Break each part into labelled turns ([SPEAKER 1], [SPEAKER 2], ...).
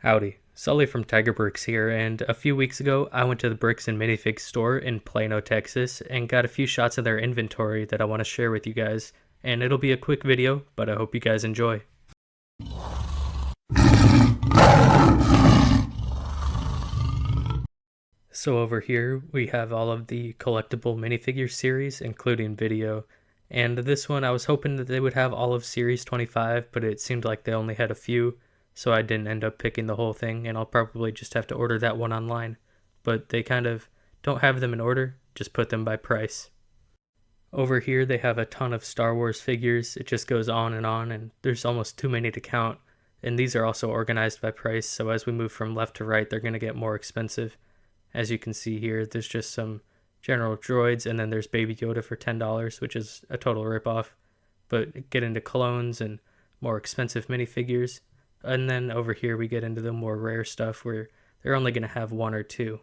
[SPEAKER 1] Howdy, Sully from Tiger Bricks here, and a few weeks ago I went to the Bricks Minifigs store in Plano, Texas, and got a few shots of their inventory that I want to share with you guys. And it'll be a quick video, but I hope you guys enjoy. So over here we have all of the collectible minifigure series, including video. And this one I was hoping that they would have all of Series 25, but it seemed like they only had a few, so I didn't end up picking the whole thing, and I'll probably just have to order that one online. But they kind of don't have them in order, just put them by price. Over here they have a ton of Star Wars figures. It just goes on, and there's almost too many to count. And these are also organized by price, so as we move from left to right, they're going to get more expensive. As you can see here, there's just some general droids, and then there's Baby Yoda for $10, which is a total ripoff. But get into clones and more expensive minifigures. And then over here we get into the more rare stuff where they're only going to have one or two.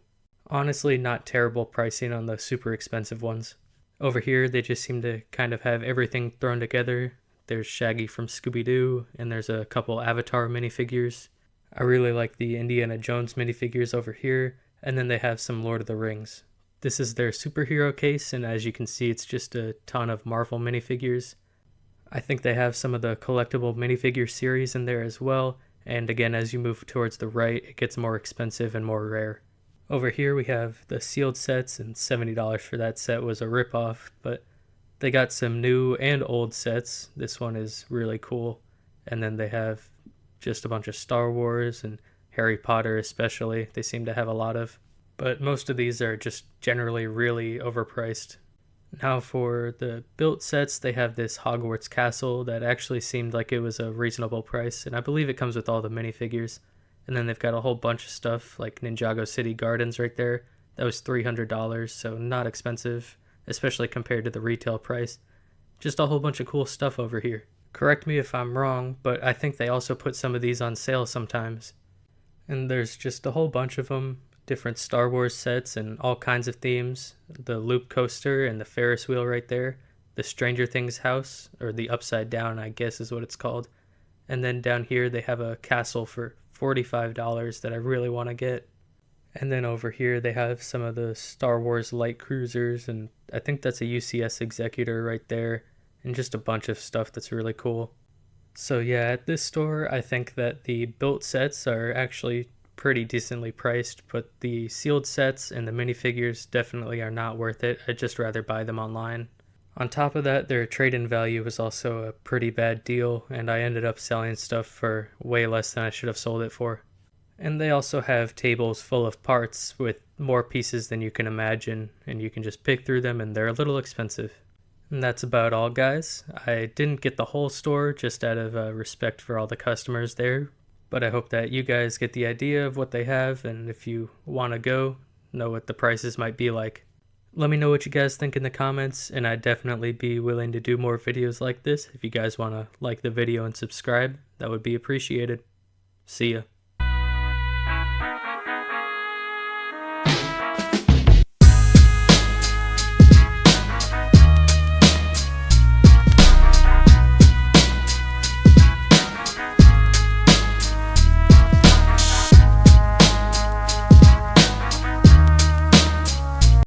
[SPEAKER 1] Honestly, not terrible pricing on the super expensive ones. Over here they just seem to kind of have everything thrown together. There's Shaggy from Scooby-Doo, and there's a couple Avatar minifigures. I really like the Indiana Jones minifigures over here, and then they have some Lord of the Rings. This is their superhero case, and as you can see, it's just a ton of Marvel minifigures. I think they have some of the collectible minifigure series in there as well, and again, as you move towards the right, it gets more expensive and more rare. Over here we have the sealed sets, and $70 for that set was a ripoff, but they got some new and old sets. This one is really cool, and then they have just a bunch of Star Wars and Harry Potter especially, they seem to have a lot of, but most of these are just generally really overpriced. Now for the built sets, they have this Hogwarts castle that actually seemed like it was a reasonable price, and I believe it comes with all the minifigures. And then they've got a whole bunch of stuff like Ninjago City Gardens right there. That was $300, so not expensive, especially compared to the retail price. Just a whole bunch of cool stuff over here. Correct me if I'm wrong, but I think they also put some of these on sale sometimes. And there's just a whole bunch of them. Different Star Wars sets and all kinds of themes. The loop coaster and the Ferris wheel right there. The Stranger Things house, or the Upside Down I guess is what it's called. And then down here they have a castle for $45 that I really want to get. And then over here they have some of the Star Wars light cruisers, and I think that's a UCS Executor right there, and just a bunch of stuff that's really cool. So yeah, at this store I think that the built sets are actually pretty decently priced, but the sealed sets and the minifigures definitely are not worth it. I'd just rather buy them online. On top of that, their trade-in value was also a pretty bad deal, and I ended up selling stuff for way less than I should have sold it for. And they also have tables full of parts with more pieces than you can imagine, and you can just pick through them, and they're a little expensive. And that's about all, guys. I didn't get the whole store just out of respect for all the customers there, but I hope that you guys get the idea of what they have, and if you want to go, know what the prices might be like. Let me know what you guys think in the comments, and I'd definitely be willing to do more videos like this. If you guys want to like the video and subscribe, that would be appreciated. See ya.